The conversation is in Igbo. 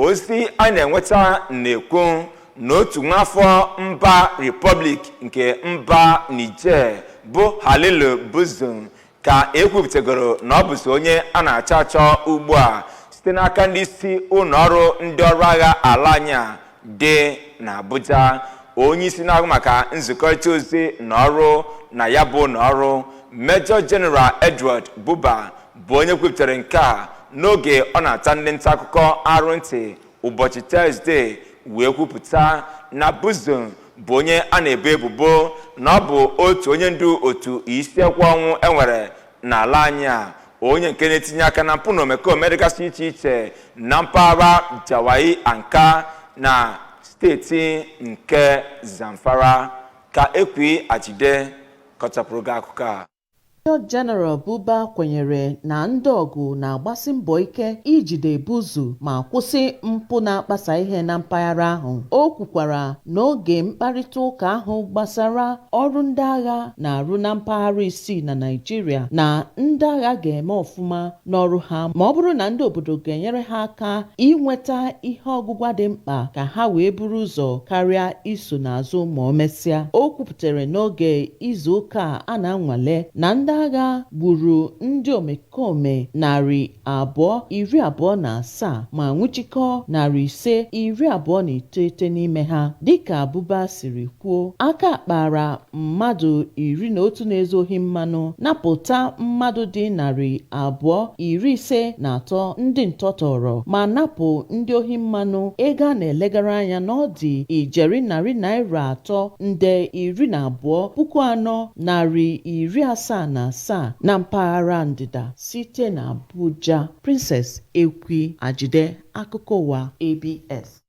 ozi a na-enweta na-ekwu n'otu nwafọ mba Republic nke mba Niger bụ Halilu Buzu ka ekwupụtagoro na ọ bụzi onye a na-achọ achọ ugbu a site n'aka ndị isi ụlọ ọrụ ndị ọrụ agha ala anyị dị n'Abuja. Onye isi na-ahụ maka nzikọrịta ozi na ọrụ na ya bụ n'ọrụ Major General Edward Buba bụ onye kwupụtara nke a n'oge ọ na-ata ndị nta akụkọ arụ ntị ụbọchị Tuesday, wee kwupụta na Buzu bụ onye a na-ebo ebubo na ọ bụ otu onye ndu otu isiekwu ọnwụ enwere n'ala anyị a, onye nke na-etinye aka na mpụ na omekome dịgasị iche iche na mpaghara Jawai Anka na steeti nke Zamfara. Ka Ekwi Ajide kọchapụrụ gị akụkọ a. Major General Buba kwenyere na ndị ọgụ na-agbasi mbọ ike ijide Buzu ma kwụsị mpụ na-akpasa ihe na mpaghara ahụ. O kwukwara n'oge mkparịta ụka ahụ gbasara ọrụ ndị agha na-arụ na mpaghara 6 na Naịjirịa na ndị agha ga-eme ọfụma n'ọrụ ha ma ọ bụrụ na ndị obodo ga-enyere ha aka inweta ihe ọgwụgwa dị mkpa ka ha wee buru ụzọ karịa iso n'azụ ma o mesịa. O kwupụtara n'oge izu ụka a na-anwale na ndị agha gburu ndị omekome 227 ma nwụchikọ 529 n'ime ha. Dịka Buba siri kwuo, aka kpara mmadụ 11 na-ezu ohi mmanụ, napụta mmadụ dị 253 ndị ntọtọrọ ma napụ ndị ohi mmanụ ego a na-elegara anya na ọ dị ijeri naira 312,477 na mpaghara ndịda site na Abuja. Princess Ekwi Ajide, akụkọ ụwa ABS.